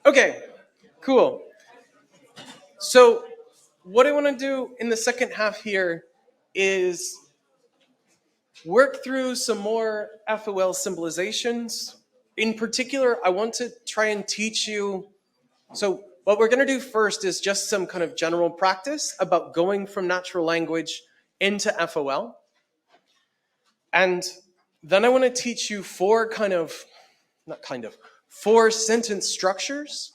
Okay, cool. So what I want to do in the second half here is work through some more FOL symbolizations. In particular, I want to try and teach you. So what we're going to do first is just some kind of general practice about going from natural language into FOL. And then I want to teach you four sentence structures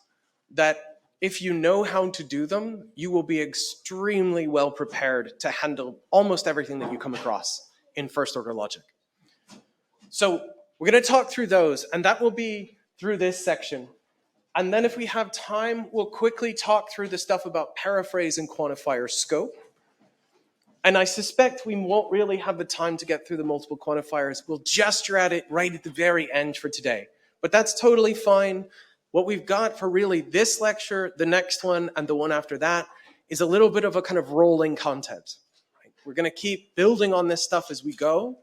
that if you know how to do them, you will be extremely well prepared to handle almost everything that you come across in first order logic. So we're going to talk through those, and that will be through this section. And then if we have time, we'll quickly talk through the stuff about paraphrase and quantifier scope. And I suspect we won't really have the time to get through the multiple quantifiers. We'll gesture at it right at the very end for today. But that's totally fine. What we've got for really this lecture, the next one, and the one after that is a little bit of a kind of rolling content. Right? We're going to keep building on this stuff as we go.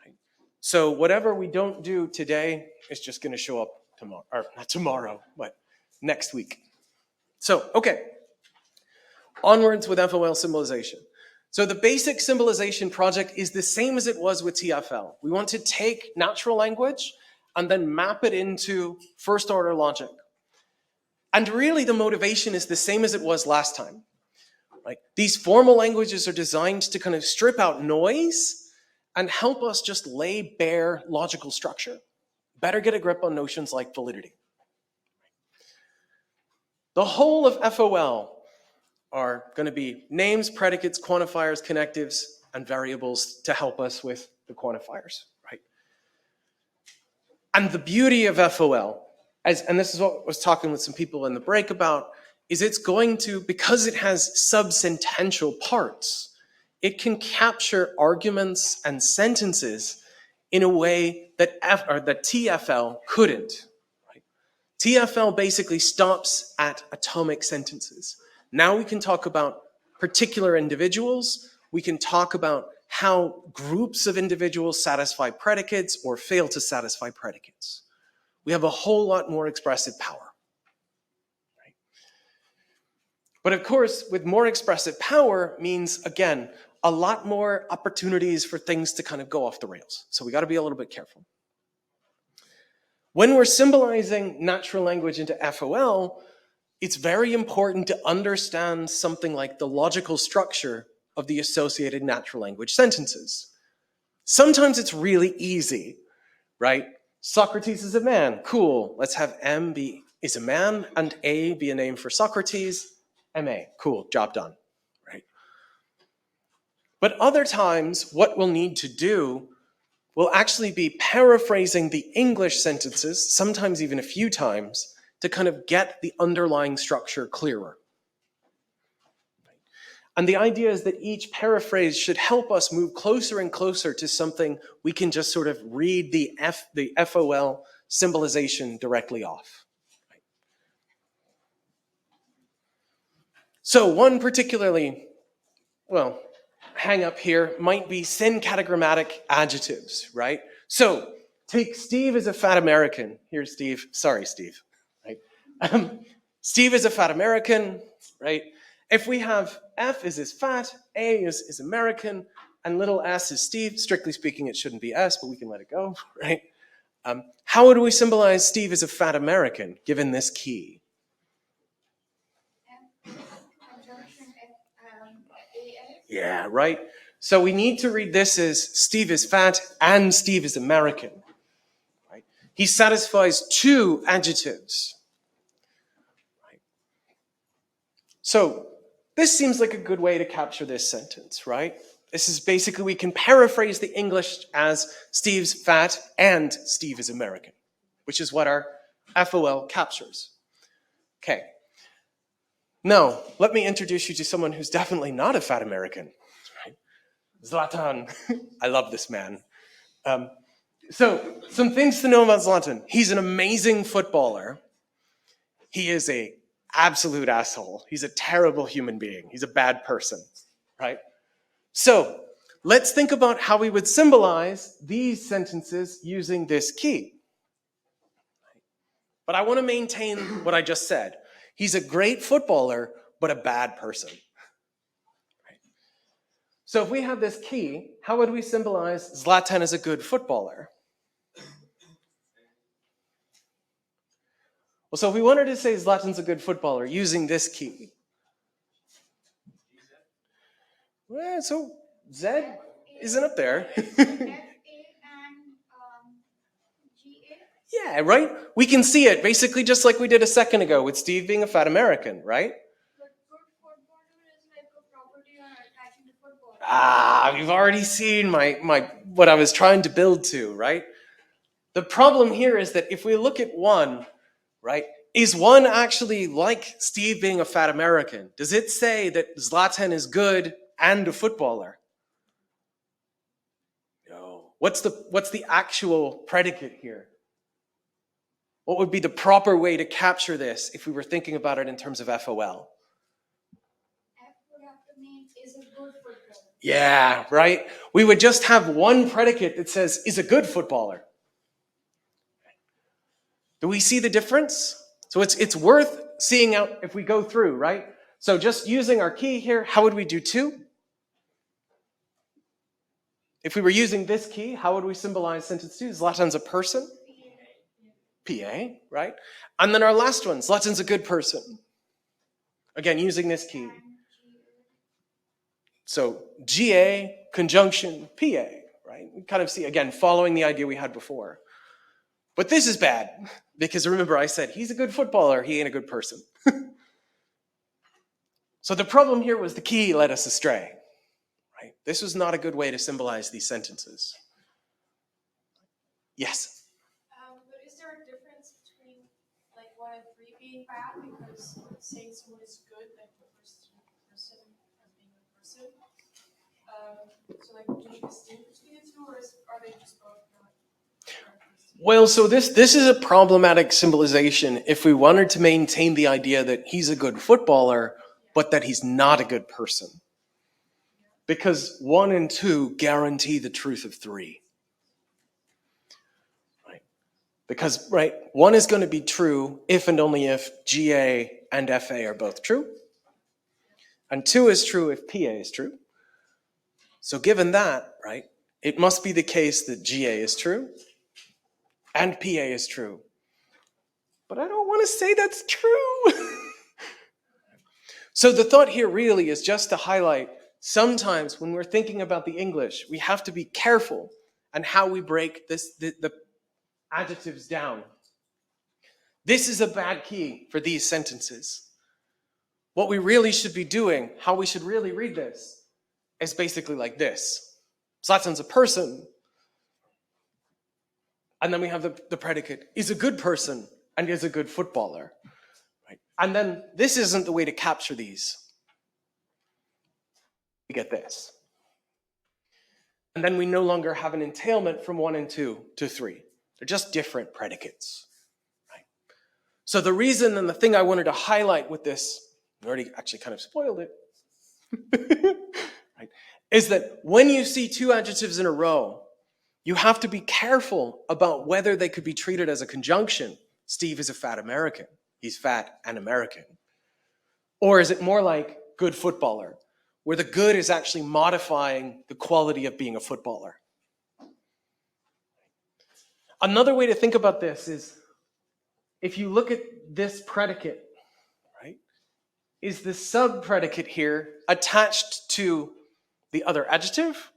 Right? So whatever we don't do today is just going to show up tomorrow, or not tomorrow, but next week. So, okay. Onwards with FOL symbolization. So the basic symbolization project is the same as it was with TFL. We want to take natural language and then map it into first order logic. And really the motivation is the same as it was last time. Right? These formal languages are designed to kind of strip out noise and help us just lay bare logical structure. Better get a grip on notions like validity. The whole of FOL are going to be names, predicates, quantifiers, connectives, and variables to help us with the quantifiers, right? And the beauty of FOL, and this is what I was talking with some people in the break about, is it's going to, because it has subsentential parts, it can capture arguments and sentences in a way that TFL couldn't. Right? TFL basically stops at atomic sentences. Now we can talk about particular individuals. We can talk about how groups of individuals satisfy predicates or fail to satisfy predicates. We have a whole lot more expressive power. Right? But of course, with more expressive power means, again, a lot more opportunities for things to kind of go off the rails. So we got to be a little bit careful. When we're symbolizing natural language into FOL, it's very important to understand something like the logical structure of the associated natural language sentences. Sometimes it's really easy, right? Socrates is a man, cool. Let's have M is a man and A be a name for Socrates, MA, cool, job done, right? But other times, what we'll need to do will actually be paraphrasing the English sentences, sometimes even a few times, to kind of get the underlying structure clearer. And the idea is that each paraphrase should help us move closer and closer to something we can just sort of read the FOL symbolization directly off. So one particularly, hang up here might be syncatagrammatic adjectives, right? So take Steve as a fat American. Here's Steve. Sorry, Steve. Right? Steve is a fat American, right? If we have F is fat, A is American, and little s is Steve, strictly speaking, it shouldn't be S, but we can let it go, right? How would we symbolize Steve as a fat American, given this key? Yeah, right? So we need to read this as Steve is fat and Steve is American. Right? He satisfies two adjectives. Right? So this seems like a good way to capture this sentence, right? This is basically, we can paraphrase the English as Steve's fat and Steve is American, which is what our FOL captures. Okay. Now, let me introduce you to someone who's definitely not a fat American. Right? Zlatan. I love this man. So, some things to know about Zlatan. He's an amazing footballer. He is an absolute asshole. He's a terrible human being. He's a bad person, right? So, let's think about how we would symbolize these sentences using this key. But I want to maintain what I just said. He's a great footballer, but a bad person. So if we have this key, how would we symbolize Zlatan as a good footballer? Well, so if we wanted to say Zlatan's a good footballer using this key, well, so Z isn't up there. Yeah, right? We can see it basically just like we did a second ago with Steve being a fat American, right? You've already seen my what I was trying to build to, right? The problem here is that if we look at one, right, is one actually like Steve being a fat American? Does it say that Zlatan is good and a footballer? No. What's the actual predicate here? What would be the proper way to capture this if we were thinking about it in terms of FOL? F would have to mean is a good footballer. Yeah, right? We would just have one predicate that says is a good footballer. Do we see the difference? So it's worth seeing out if we go through, right? So just using our key here, how would we do 2? If we were using this key, how would we symbolize sentence 2? Zlatan's a person. PA, right? And then our last one, Zlatan's a good person. Again, using this key. So GA, conjunction, PA, right? We kind of see, again, following the idea we had before. But this is bad, because remember I said, he's a good footballer, he ain't a good person. So the problem here was the key led us astray, right? This was not a good way to symbolize these sentences. Yes? But is there a difference between like 1 and 3 being bad because saying someone is good that refers to the person as being a person? So like, do you distinguish between the two, or are they just both not? Well, so this is a problematic symbolization if we wanted to maintain the idea that he's a good footballer, but that he's not a good person. Because 1 and 2 guarantee the truth of 3. Right? Because, right, 1 is going to be true if and only if GA and FA are both true. And 2 is true if PA is true. So given that, right, it must be the case that GA is true and PA is true. But I don't want to say that's true. So the thought here really is just to highlight sometimes when we're thinking about the English, we have to be careful on how we break the adjectives down. This is a bad key for these sentences. What we really should be doing, how we should really read this, is basically like this. Zlatan's a person. And then we have the predicate, is a good person and is a good footballer. Right? And then this isn't the way to capture these. We get this. And then we no longer have an entailment from 1 and 2 to 3. They're just different predicates. Right? So the reason and the thing I wanted to highlight with this, I already actually kind of spoiled it, right, is that when you see 2 adjectives in a row, you have to be careful about whether they could be treated as a conjunction. Steve is a fat American. He's fat and American. Or is it more like good footballer, where the good is actually modifying the quality of being a footballer? Another way to think about this is, if you look at this predicate, right, is the sub-predicate here attached to the other adjective,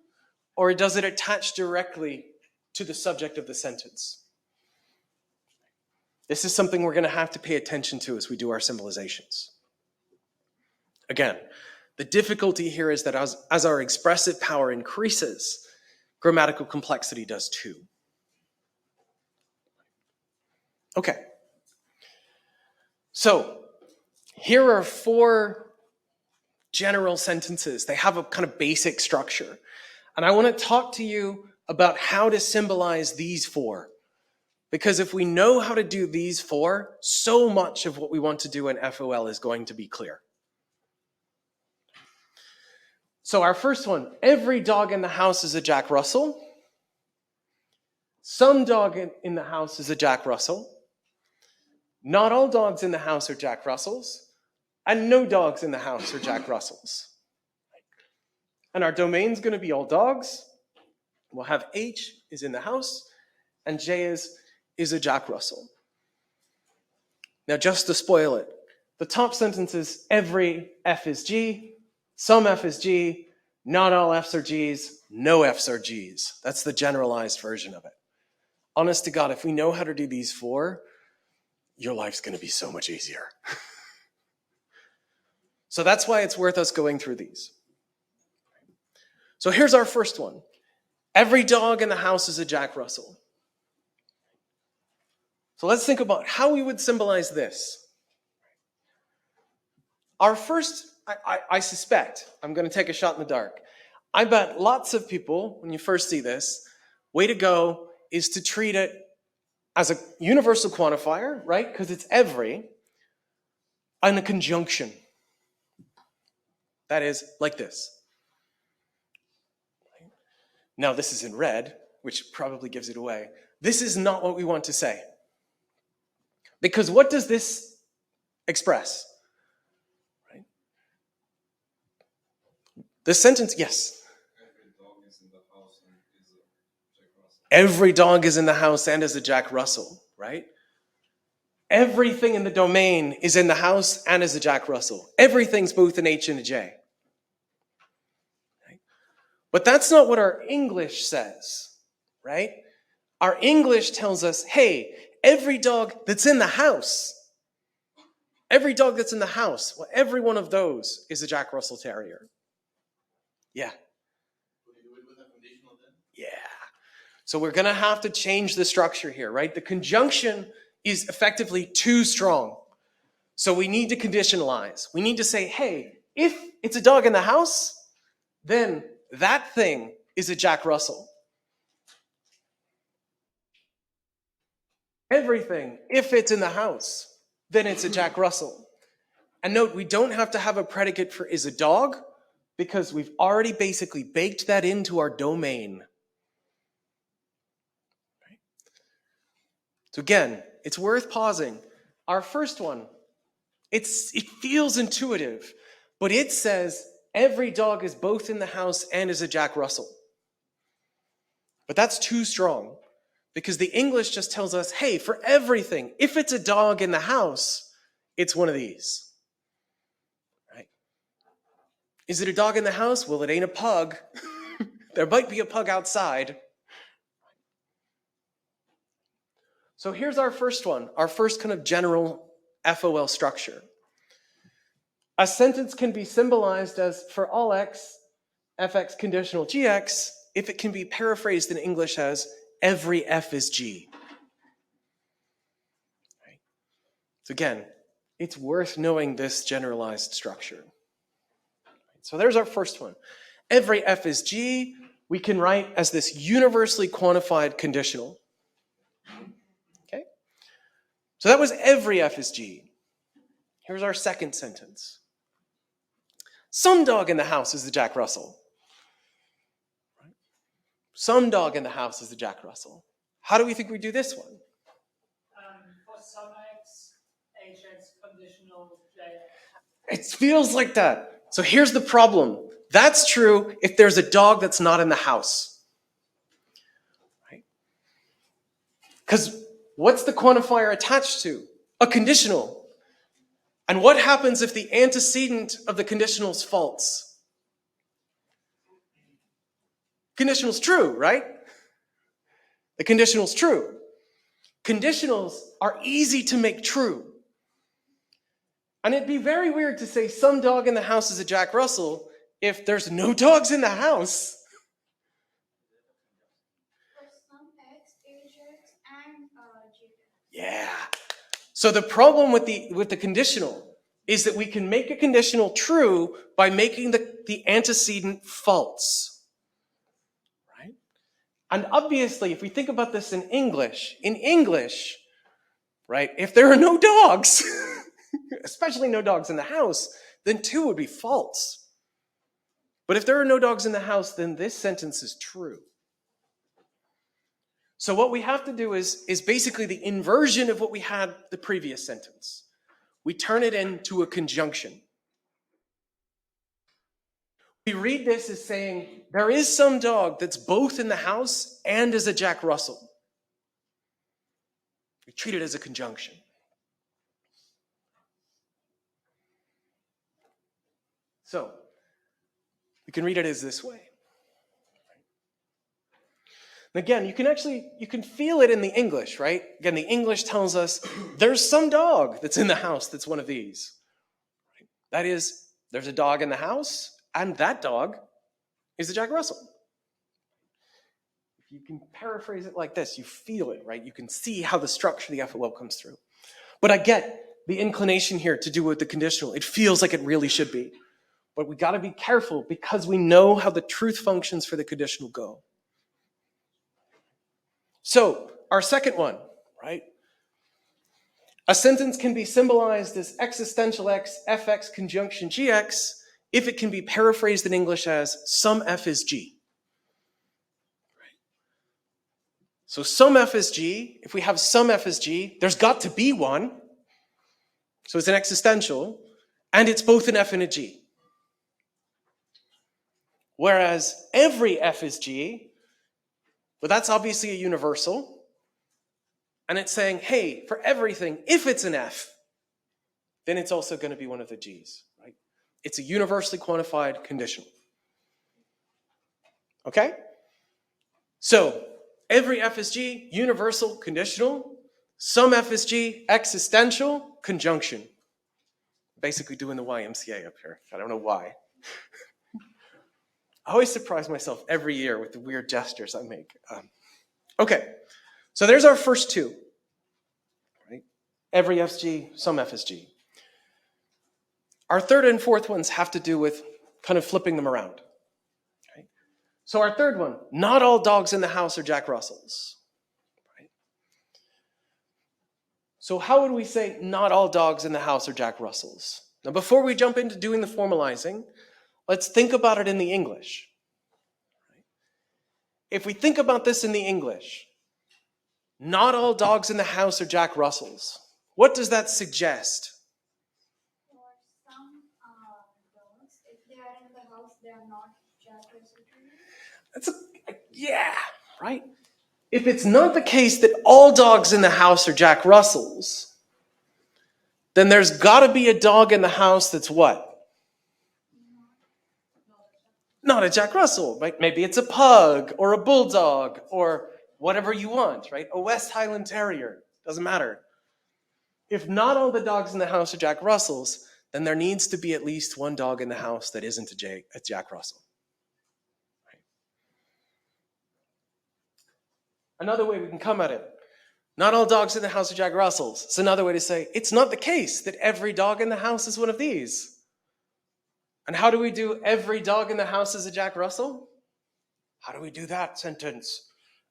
or does it attach directly to the subject of the sentence? This is something we're going to have to pay attention to as we do our symbolizations. Again, the difficulty here is that as our expressive power increases, grammatical complexity does too. Okay. So here are 4 general sentences. They have a kind of basic structure. And I want to talk to you about how to symbolize these 4. Because if we know how to do these 4, so much of what we want to do in FOL is going to be clear. So our first one, every dog in the house is a Jack Russell. Some dog in the house is a Jack Russell. Not all dogs in the house are Jack Russells, and no dogs in the house are Jack Russells. And our domain's going to be all dogs. We'll have H is in the house, and J is a Jack Russell. Now, just to spoil it, the top sentence is every F is G, some F is G, not all Fs are Gs, no Fs are Gs. That's the generalized version of it. Honest to God, if we know how to do these four, your life's going to be so much easier. So that's why it's worth us going through these. So here's our first one. Every dog in the house is a Jack Russell. So let's think about how we would symbolize this. Our first, I suspect, I'm going to take a shot in the dark. I bet lots of people, when you first see this, way to go is to treat it as a universal quantifier, right? Because it's every, and a conjunction. That is like this. Now this is in red, which probably gives it away. This is not what we want to say. Because what does this express? Right? The sentence, yes. Every dog is in the house and is a Jack Russell, right? Everything in the domain is in the house and is a Jack Russell. Everything's both an H and a J. Right? But that's not what our English says, right? Our English tells us, hey, every dog that's in the house, well, every one of those is a Jack Russell Terrier. Yeah. Yeah. So we're going to have to change the structure here, right? The conjunction is effectively too strong. So we need to conditionalize. We need to say, hey, if it's a dog in the house, then that thing is a Jack Russell. Everything, if it's in the house, then it's a Jack Russell. And note, we don't have to have a predicate for is a dog because we've already basically baked that into our domain. Right? So again, it's worth pausing. Our first one, it feels intuitive, but it says every dog is both in the house and is a Jack Russell. But that's too strong because the English just tells us, hey, for everything, if it's a dog in the house, it's one of these. Right? Is it a dog in the house? Well, it ain't a pug. There might be a pug outside. So here's our first one, our first kind of general FOL structure. A sentence can be symbolized as for all x, fx conditional gx, if it can be paraphrased in English as every f is g. Right? So again, it's worth knowing this generalized structure. So there's our first one. Every f is g, we can write as this universally quantified conditional. Okay? So that was every f is g. Here's our second sentence. Some dog in the house is the Jack Russell. Right? Some dog in the house is the Jack Russell. How do we think we do this one? For some x, hx conditional j. It feels like that. So here's the problem. That's true if there's a dog that's not in the house. Right? Because what's the quantifier attached to? A conditional. And what happens if the antecedent of the conditional is false? Conditional's true, right? The conditional's true. Conditionals are easy to make true. And it'd be very weird to say some dog in the house is a Jack Russell if there's no dogs in the house. For some x, hx, and g. Yeah. So the problem with the conditional is that we can make a conditional true by making the antecedent false. Right? And obviously, if we think about this in English, right, if there are no dogs, especially no dogs in the house, then 2 would be false. But if there are no dogs in the house, then this sentence is true. So what we have to do is basically the inversion of what we had the previous sentence. We turn it into a conjunction. We read this as saying, there is some dog that's both in the house and is a Jack Russell. We treat it as a conjunction. So, we can read it as this way. And again, you can feel it in the English, right? Again, the English tells us there's some dog that's in the house that's one of these. That is, there's a dog in the house, and that dog is a Jack Russell. If you can paraphrase it like this, you feel it, right? You can see how the structure of the FOL comes through. But I get the inclination here to do with the conditional. It feels like it really should be. But we got to be careful because we know how the truth functions for the conditional go. So, our second one, right? A sentence can be symbolized as existential X, Fx conjunction Gx, if it can be paraphrased in English as some F is G. Right? So some F is G, if we have some F is G, there's got to be one. So it's an existential, and it's both an F and a G. Whereas every F is G, well, that's obviously a universal. And it's saying, hey, for everything, if it's an F, then it's also going to be one of the G's, right? It's a universally quantified conditional. Okay? So, every F is G, universal, conditional. Some F is G, existential, conjunction. Basically doing the YMCA up here. I don't know why. I always surprise myself every year with the weird gestures I make. Okay, so there's our first two. Right? Every F is G, some F is G. Our third and fourth ones have to do with kind of flipping them around. Right? So our third one, not all dogs in the house are Jack Russells. Right? So how would we say not all dogs in the house are Jack Russells? Now before we jump into doing the formalizing, let's think about it in the English. Right? If we think about this in the English, not all dogs in the house are Jack Russells. What does that suggest? For some dogs, if they are in the house, they are not Jack Russell. Yeah, right? If it's not the case that all dogs in the house are Jack Russells, then there's got to be a dog in the house that's what? Not a Jack Russell, right? Maybe it's a pug or a bulldog or whatever you want, right? A West Highland Terrier, doesn't matter. If not all the dogs in the house are Jack Russells, then there needs to be at least one dog in the house that isn't a Jack Russell. Right? Another way we can come at it, not all dogs in the house are Jack Russells. It's another way to say, it's not the case that every dog in the house is one of these. And how do we do every dog in the house is a Jack Russell? How do we do that sentence?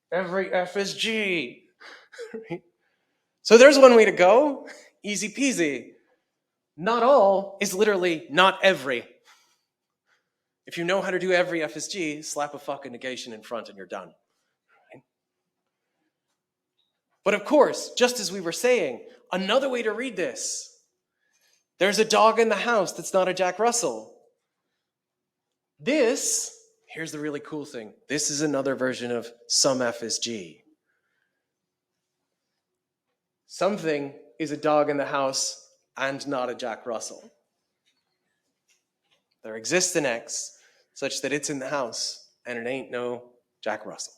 Every F is G. Right? So there's one way to go. Easy peasy. Not all is literally not every. If you know how to do every F is G, slap a fucking negation in front and you're done. Right? But of course, just as we were saying, another way to read this, there's a dog in the house that's not a Jack Russell. This, here's the really cool thing, this is another version of some F is G. Something is a dog in the house and not a Jack Russell. There exists an X such that it's in the house and it ain't no Jack Russell.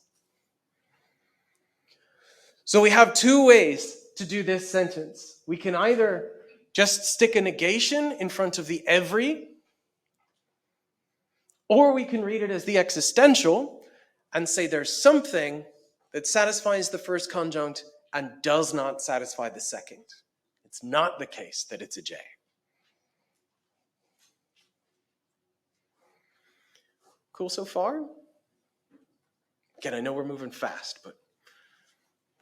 So we have two ways to do this sentence. We can either just stick a negation in front of the every, or we can read it as the existential and say there's something that satisfies the first conjunct and does not satisfy the second. It's not the case that it's a J. Cool so far? Again, I know we're moving fast, but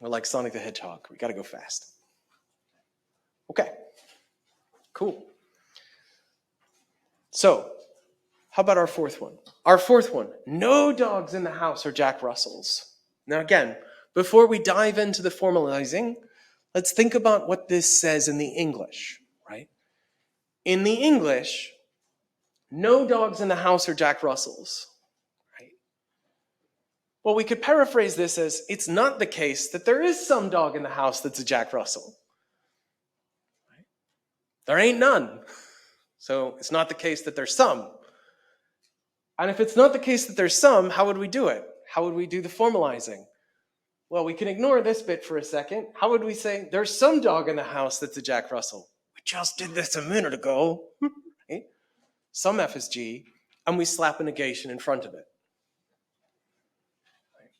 we're like Sonic the Hedgehog. We got to go fast. Okay, cool. So, how about our fourth one? Our fourth one, no dogs in the house are Jack Russells. Now again, before we dive into the formalizing, let's think about what this says in the English, right? In the English, no dogs in the house are Jack Russells, right? Well, we could paraphrase this as, it's not the case that there is some dog in the house that's a Jack Russell. Right? There ain't none. So it's not the case that there's some. And if it's not the case that there's some, how would we do it? How would we do the formalizing? Well, we can ignore this bit for a second. How would we say, there's some dog in the house that's a Jack Russell? We just did this a minute ago. Right? Some F is G, and we slap a negation in front of it. Right?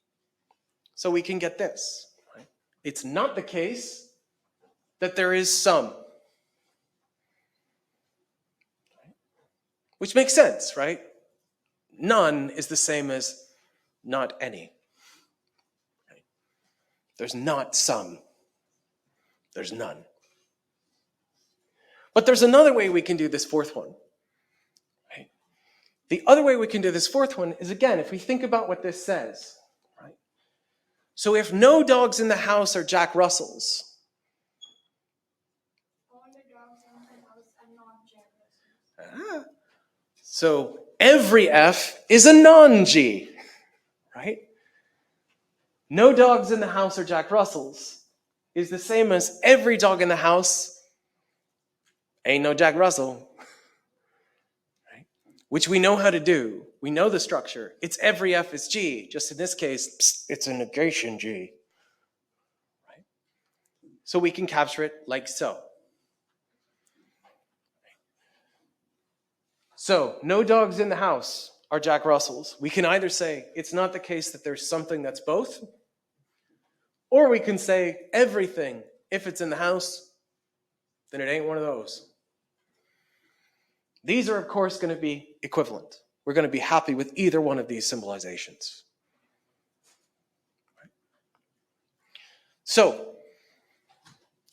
So we can get this. Right? It's not the case that there is some. Right? Which makes sense, right? None is the same as not any. Right? There's not some. There's none. But there's another way we can do this fourth one. Right? The other way we can do this fourth one is, again, if we think about what this says. Right? So if no dogs in the house are Jack Russells, All the dogs in the house are not Jack Russells. so every F is a non-G, right? No dogs in the house are Jack Russells is the same as every dog in the house ain't no Jack Russell, right? Which we know how to do. We know the structure. It's every F is G. Just in this case, it's a negation G, right? So we can capture it like so. So, no dogs in the house are Jack Russells. We can either say it's not the case that there's something that's both, or we can say everything, if it's in the house, then it ain't one of those. These are, of course, going to be equivalent. We're going to be happy with either one of these symbolizations. So,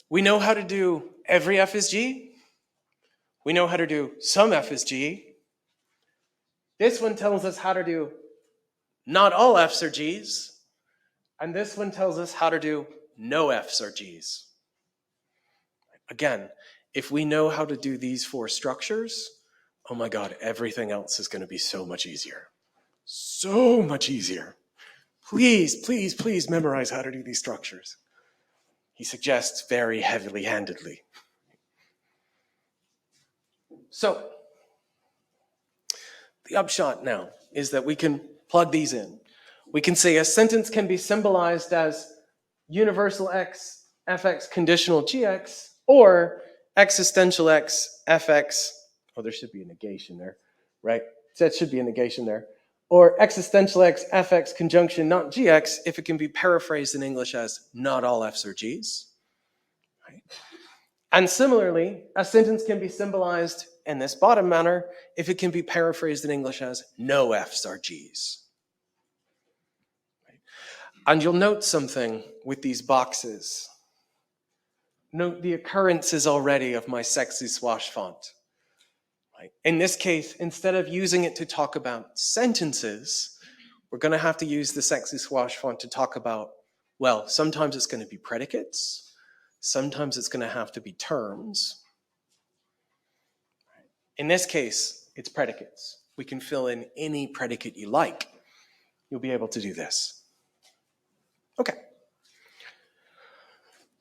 we know how to do every F is G. We know how to do some F is G. This one tells us how to do not all F's are G's. And this one tells us how to do no F's are G's. Again, if we know how to do these four structures, oh my God, everything else is going to be so much easier. So much easier. Please, please, please memorize how to do these structures. He suggests very heavily-handedly. So, the upshot now is that we can plug these in. We can say a sentence can be symbolized as universal X, fx conditional gx, or existential X, fx, oh, there should be a negation there, right? That should be a negation there. Or existential X, fx conjunction not gx, if it can be paraphrased in English as not all F's are G's. Right? And similarly, a sentence can be symbolized in this bottom manner if it can be paraphrased in English as no F's are G's. Right? And you'll note something with these boxes. Note the occurrences already of my sexy swash font. Right? In this case, instead of using it to talk about sentences, we're going to have to use the sexy swash font to talk about, well, sometimes it's going to be predicates, sometimes it's going to have to be terms. In this case, it's predicates. We can fill in any predicate you like. You'll be able to do this. Okay.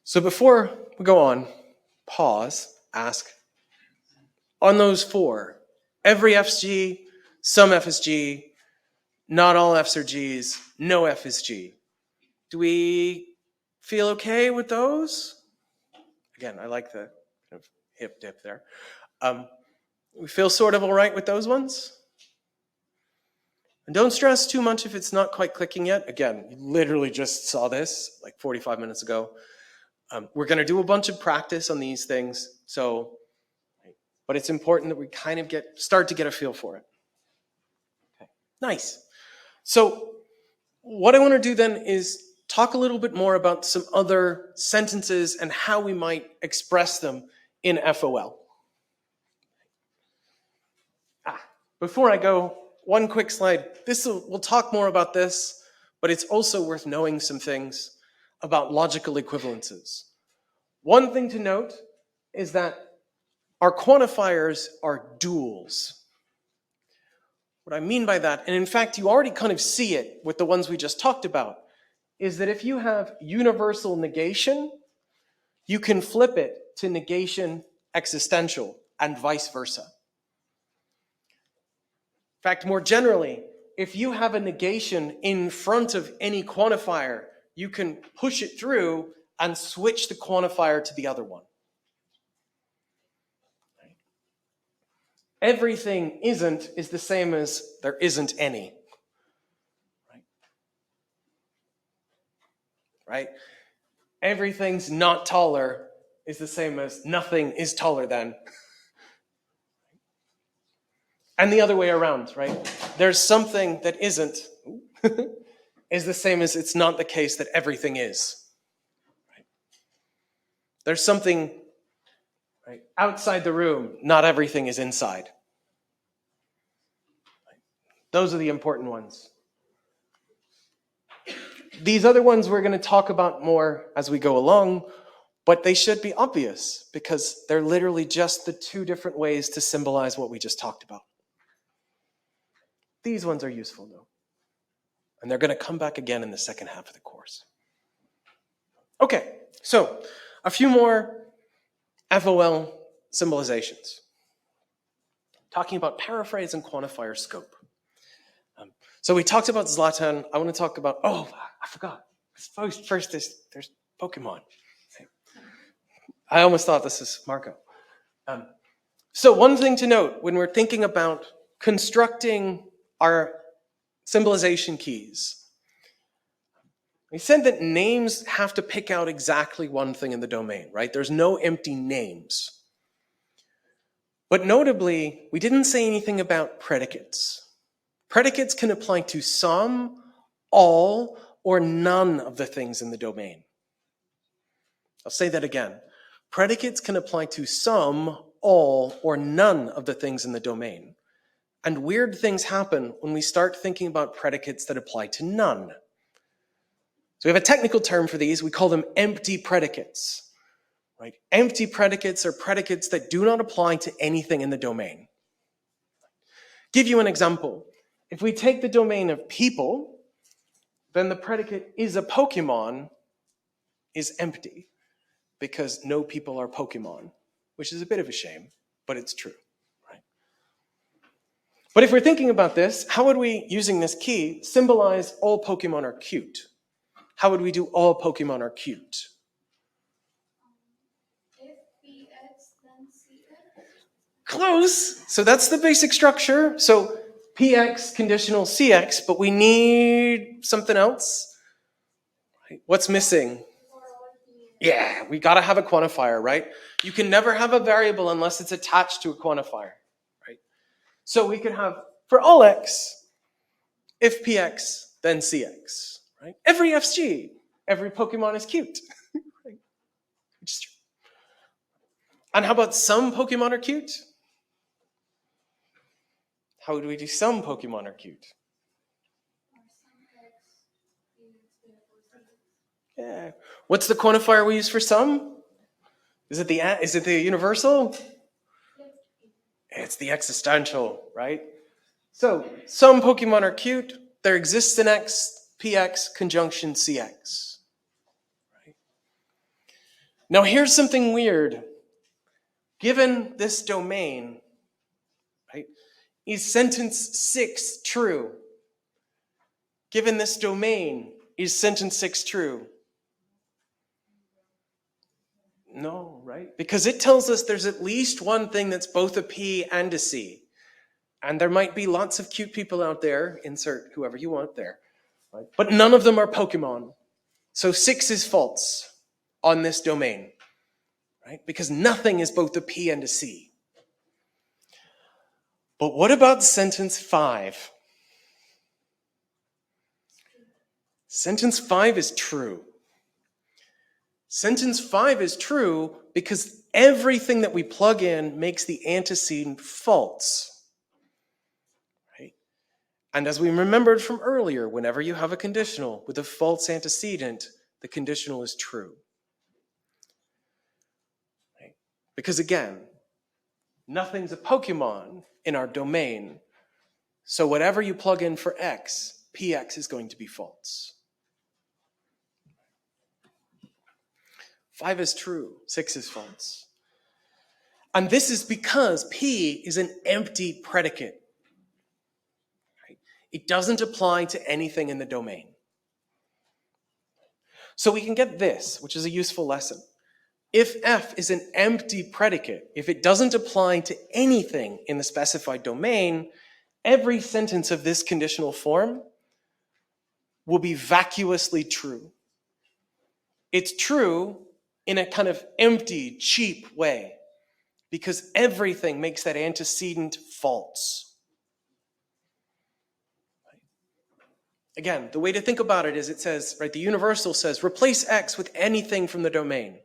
So before we go on, pause, ask, on those four, every F's G, some F is G, not all F's are G's, no F is G. Do we feel okay with those? Again, I like the kind of hip dip there. We feel sort of all right with those ones? And don't stress too much if it's not quite clicking yet. Again, you literally just saw this like 45 minutes ago. We're going to do a bunch of practice on these things, but it's important that we kind of start to get a feel for it. Okay. Nice. So what I want to do then is talk a little bit more about some other sentences and how we might express them in FOL. Before I go, one quick slide. We'll talk more about this, but it's also worth knowing some things about logical equivalences. One thing to note is that our quantifiers are duals. What I mean by that, and in fact you already kind of see it with the ones we just talked about, is that if you have universal negation, you can flip it to negation existential and vice versa. In fact, more generally, if you have a negation in front of any quantifier, you can push it through and switch the quantifier to the other one. Everything isn't is the same as there isn't any. Right? Everything's not taller is the same as nothing is taller than. And the other way around, right? There's something that isn't is the same as it's not the case that everything is. Right? There's something right, outside the room, not everything is inside. Right? Those are the important ones. These other ones we're going to talk about more as we go along, but they should be obvious because they're literally just the two different ways to symbolize what we just talked about. These ones are useful though. And they're going to come back again in the second half of the course. Okay, so a few more FOL symbolizations. Talking about paraphrase and quantifier scope. So we talked about Zlatan. I want to talk about, I forgot. First there's Pokemon. I almost thought this is Marco. So one thing to note when we're thinking about constructing our symbolization keys, we said that names have to pick out exactly one thing in the domain, right? There's no empty names. But notably, we didn't say anything about predicates. Predicates can apply to some, all, or none of the things in the domain. I'll say that again. Predicates can apply to some, all, or none of the things in the domain. And weird things happen when we start thinking about predicates that apply to none. So we have a technical term for these. We call them empty predicates. Right? Empty predicates are predicates that do not apply to anything in the domain. Give you an example. If we take the domain of people, then the predicate is a Pokemon is empty because no people are Pokemon, which is a bit of a shame, but it's true. Right? But if we're thinking about this, how would we, using this key, symbolize all Pokemon are cute? How would we do all Pokemon are cute? If PX, then CX. Close. So that's the basic structure. So PX conditional CX, but we need something else. What's missing? For all PX. Yeah, we got to have a quantifier, right? You can never have a variable unless it's attached to a quantifier, right? So we could have, for all X, if PX, then CX, right? Every FG, every Pokemon is cute. Right? Which is true. And how about some Pokemon are cute? How would we do some Pokemon are cute? Or some X, PX, therefore CX. Yeah. What's the quantifier we use for some? Is it the universal? It's the existential, right? So some Pokemon are cute. There exists an X, PX, conjunction CX. Right? Now here's something weird. Given this domain, right, is sentence 6 true? Given this domain, is sentence 6 true? No, right? Because it tells us there's at least one thing that's both a P and a C. And there might be lots of cute people out there, insert whoever you want there, right? But none of them are Pokemon. So 6 is false on this domain, right? Because nothing is both a P and a C. But what about sentence 5? Sentence 5 is true. Sentence 5 is true because everything that we plug in makes the antecedent false. Right? And as we remembered from earlier, whenever you have a conditional with a false antecedent, the conditional is true. Right? Because again, nothing's a Pokemon in our domain. So whatever you plug in for x, px is going to be false. 5 is true, 6 is false. And this is because P is an empty predicate. Right? It doesn't apply to anything in the domain. So we can get this, which is a useful lesson. If F is an empty predicate, if it doesn't apply to anything in the specified domain, every sentence of this conditional form will be vacuously true. It's true in a kind of empty, cheap way, because everything makes that antecedent false. Again, the way to think about it is it says, right, the universal says, replace X with anything from the domain.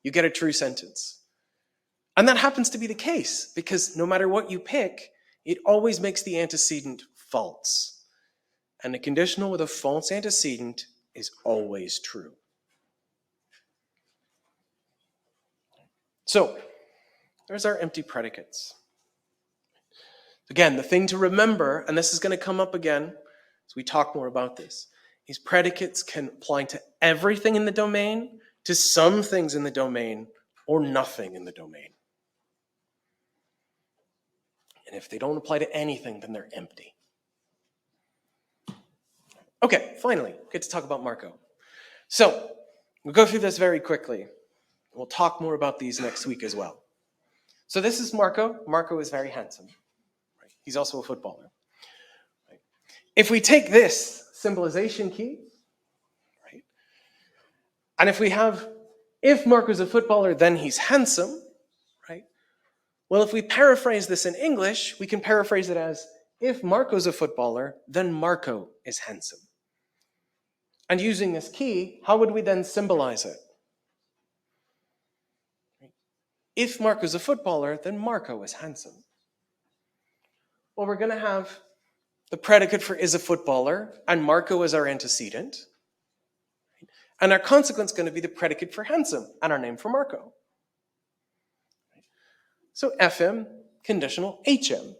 You get a true sentence. And that happens to be the case, because no matter what you pick, it always makes the antecedent false. And a conditional with a false antecedent is always true. So, there's our empty predicates. Again, the thing to remember, and this is going to come up again as we talk more about this, is predicates can apply to everything in the domain, to some things in the domain, or nothing in the domain. And if they don't apply to anything, then they're empty. Okay, finally, get to talk about Marco. So, we'll go through this very quickly. We'll talk more about these next week as well. So this is Marco. Marco is very handsome. Right? He's also a footballer. Right? If we take this symbolization key, right, and if we have, if Marco's a footballer, then he's handsome, right? Well, if we paraphrase this in English, we can paraphrase it as, if Marco's a footballer, then Marco is handsome. And using this key, how would we then symbolize it? If Marco's a footballer, then Marco is handsome. Well, we're going to have the predicate for is a footballer, and Marco is our antecedent. And our consequence is going to be the predicate for handsome, and our name for Marco. So FM, conditional HM.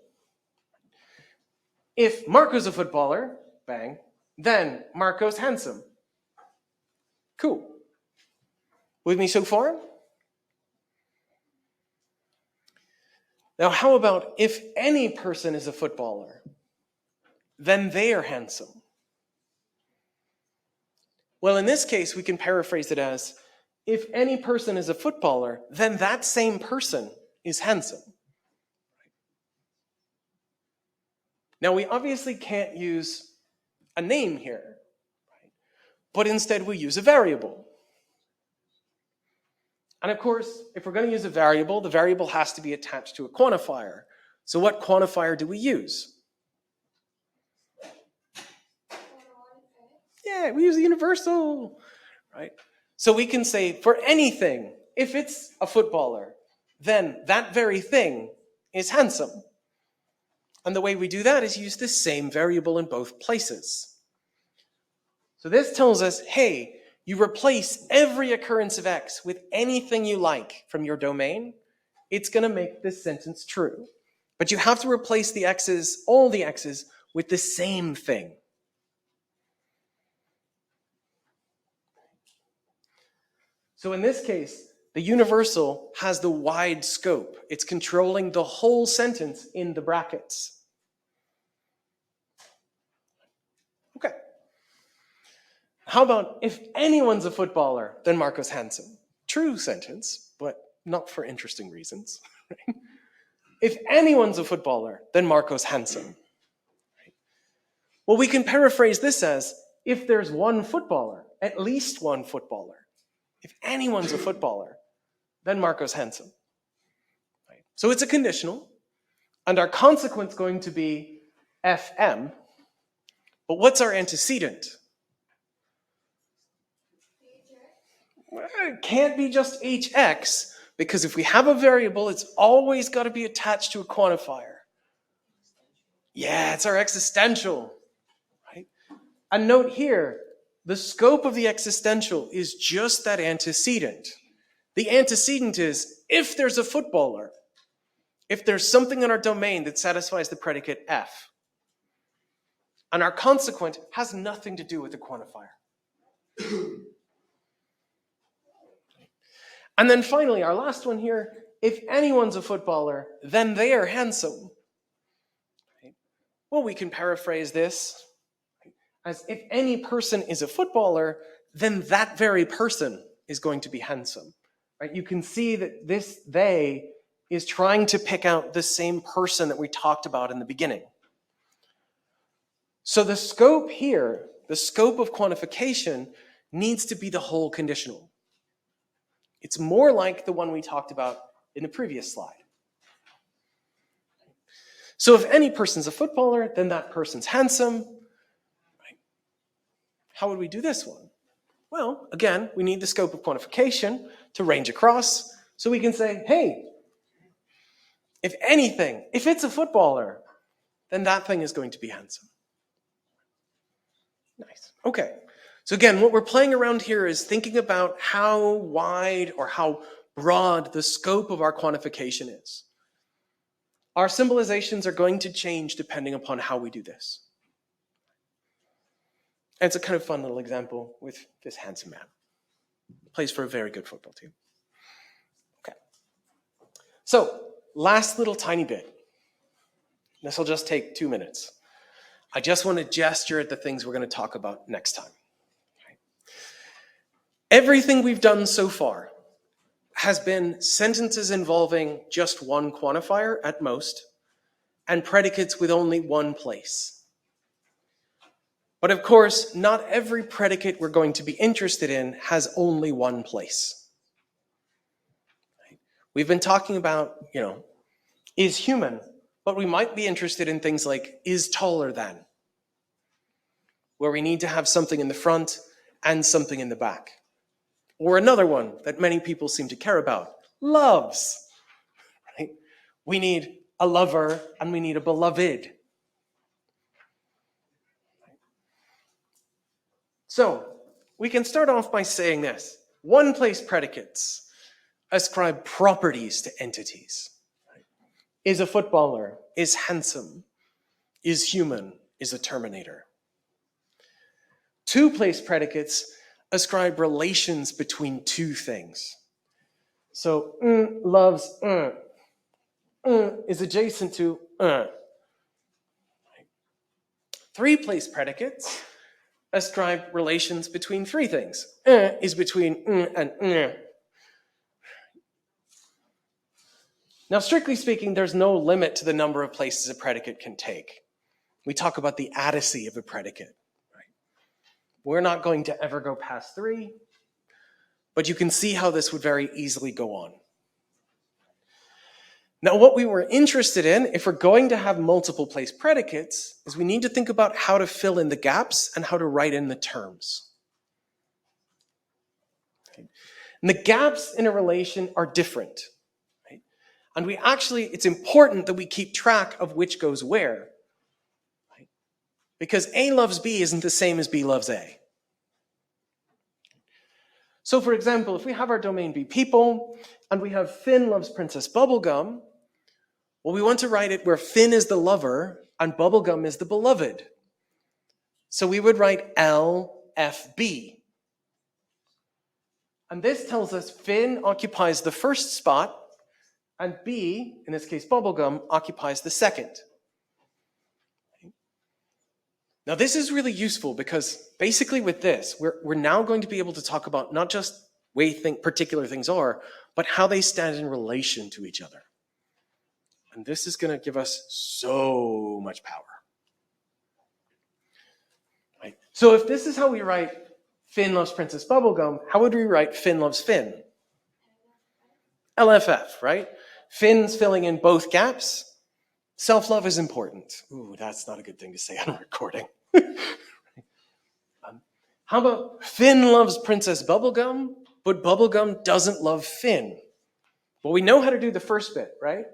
If Marco's a footballer, bang, then Marco's handsome. Cool. With me so far? Now, how about if any person is a footballer, then they are handsome? Well, in this case, we can paraphrase it as, if any person is a footballer, then that same person is handsome. Now, we obviously can't use a name here, right? But instead we use a variable. And of course, if we're going to use a variable, the variable has to be attached to a quantifier. So what quantifier do we use? Yeah, we use the universal, right? So we can say for anything, if it's a footballer, then that very thing is handsome. And the way we do that is use the same variable in both places. So this tells us, hey, you replace every occurrence of X with anything you like from your domain, it's going to make this sentence true. But you have to replace the X's, all the X's, with the same thing. So in this case, the universal has the wide scope. It's controlling the whole sentence in the brackets. Okay. How about if anyone's a footballer, then Marco's handsome? True sentence, but not for interesting reasons. Right? If anyone's a footballer, then Marco's handsome. Right? Well, we can paraphrase this as, if there's one footballer, at least one footballer. If anyone's a footballer, then Marco's handsome. Right? So it's a conditional, and our consequence is going to be FM. But what's our antecedent? Well, it can't be just hx, because if we have a variable, it's always got to be attached to a quantifier. Yeah, it's our existential, right? And note here, the scope of the existential is just that antecedent. The antecedent is if there's a footballer, if there's something in our domain that satisfies the predicate F, and our consequent has nothing to do with the quantifier. And then finally, our last one here, if anyone's a footballer, then they are handsome. Well, we can paraphrase this as if any person is a footballer, then that very person is going to be handsome. Right? You can see that this they is trying to pick out the same person that we talked about in the beginning. So the scope here, the scope of quantification, needs to be the whole conditional. It's more like the one we talked about in the previous slide. So if any person's a footballer, then that person's handsome. Right? How would we do this one? Well, again, we need the scope of quantification to range across, so we can say, hey, if anything, if it's a footballer, then that thing is going to be handsome. Nice. Okay. So again, what we're playing around here is thinking about how wide or how broad the scope of our quantification is. Our symbolizations are going to change depending upon how we do this. And it's a kind of fun little example with this handsome man. Plays for a very good football team. Okay. So, last little tiny bit. This will just take 2 minutes. I just want to gesture at the things we're going to talk about next time. Okay. Everything we've done so far has been sentences involving just one quantifier at most, and predicates with only one place. But of course, not every predicate we're going to be interested in has only one place. We've been talking about, is human, but we might be interested in things like is taller than, where we need to have something in the front and something in the back. Or another one that many people seem to care about, loves. Right? We need a lover and we need a beloved. So, we can start off by saying this. One-place predicates ascribe properties to entities. Is a footballer, is handsome, is human, is a terminator. Two-place predicates ascribe relations between two things. So, loves, is adjacent to. Three-place predicates ascribe relations between three things. Is between and. Now, strictly speaking, there's no limit to the number of places a predicate can take. We talk about the adicy of a predicate. Right? We're not going to ever go past 3, but you can see how this would very easily go on. Now, what we were interested in, if we're going to have multiple place predicates, is we need to think about how to fill in the gaps and how to write in the terms. Okay. And the gaps in a relation are different. Right? And it's important that we keep track of which goes where. Right? Because A loves B isn't the same as B loves A. So for example, if we have our domain be people, and we have Finn loves Princess Bubblegum, well, we want to write it where Finn is the lover and Bubblegum is the beloved. So we would write LFB. And this tells us Finn occupies the first spot, and B, in this case Bubblegum, occupies the second. Now this is really useful because basically with this, we're now going to be able to talk about not just way particular things are, but how they stand in relation to each other. And this is going to give us so much power. Right? So if this is how we write Finn loves Princess Bubblegum, how would we write Finn loves Finn? LFF, right? Finn's filling in both gaps. Self-love is important. Ooh, that's not a good thing to say on a recording. How about Finn loves Princess Bubblegum, but Bubblegum doesn't love Finn? Well, we know how to do the first bit, right?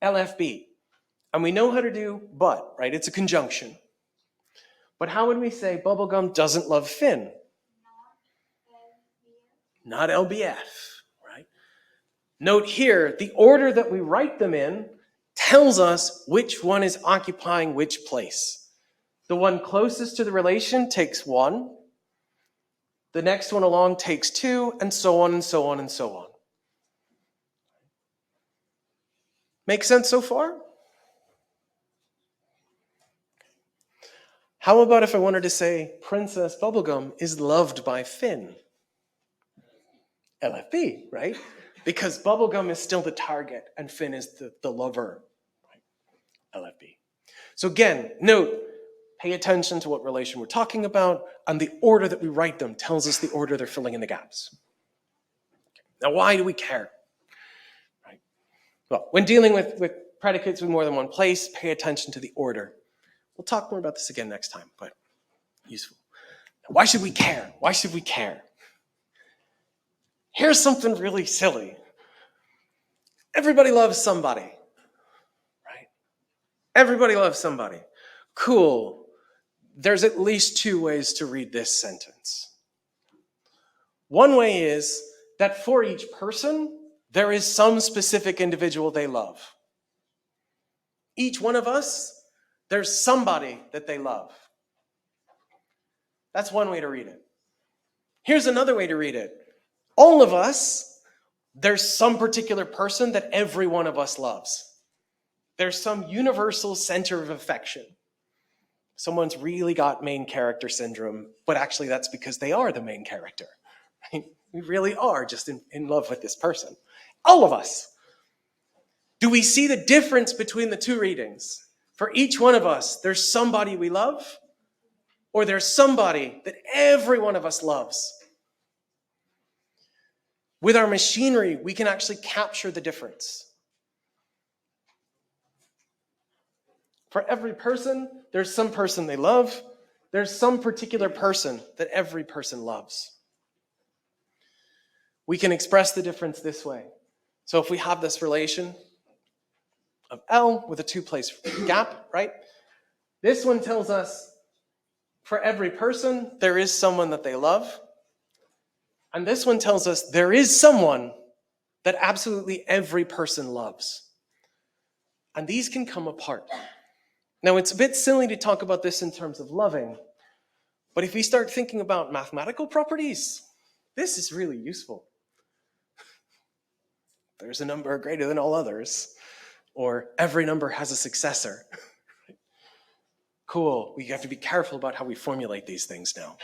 LFB. And we know how to do but, right? It's a conjunction. But how would we say bubblegum doesn't love Finn? Not LBF, right? Note here, the order that we write them in tells us which one is occupying which place. The one closest to the relation takes 1. The next one along takes 2, and so on and so on and so on. Make sense so far? How about if I wanted to say Princess Bubblegum is loved by Finn? LFB, right? Because Bubblegum is still the target and Finn is the lover. Right? LFB. So again, note, pay attention to what relation we're talking about, and the order that we write them tells us the order they're filling in the gaps. Now, why do we care? Right? Well, when dealing with predicates with more than one place, pay attention to the order. We'll talk more about this again next time, but useful. Now, why should we care? Why should we care? Here's something really silly. Everybody loves somebody, right? Everybody loves somebody. Cool. There's at least 2 ways to read this sentence. One way is that for each person, there is some specific individual they love. Each one of us, there's somebody that they love. That's one way to read it. Here's another way to read it. All of us, there's some particular person that every one of us loves. There's some universal center of affection. Someone's really got main character syndrome, but actually that's because they are the main character. Right? We really are just in love with this person. All of us. Do we see the difference between the 2 readings? For each one of us, there's somebody we love, or there's somebody that every one of us loves. With our machinery, we can actually capture the difference. For every person, there's some person they love. There's some particular person that every person loves. We can express the difference this way. So if we have this relation of L with a 2-place gap, right? This one tells us for every person, there is someone that they love. And this one tells us there is someone that absolutely every person loves. And these can come apart. Now, it's a bit silly to talk about this in terms of loving, but if we start thinking about mathematical properties, this is really useful. There's a number greater than all others, or every number has a successor. Cool, we have to be careful about how we formulate these things now.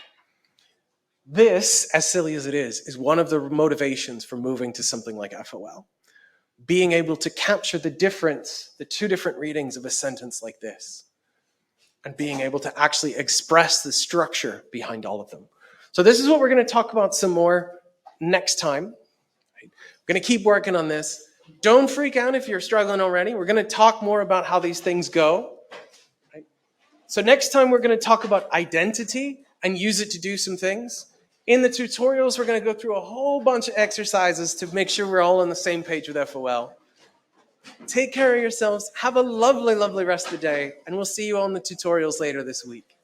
This, as silly as it is one of the motivations for moving to something like FOL. Being able to capture the difference, the 2 different readings of a sentence like this, and being able to actually express the structure behind all of them. So this is what we're going to talk about some more next time. I'm going to keep working on this. Don't freak out if you're struggling already. We're going to talk more about how these things go. Right? So next time we're going to talk about identity and use it to do some things. In the tutorials, we're going to go through a whole bunch of exercises to make sure we're all on the same page with FOL. Take care of yourselves. Have a lovely, lovely rest of the day, and we'll see you all in the tutorials later this week.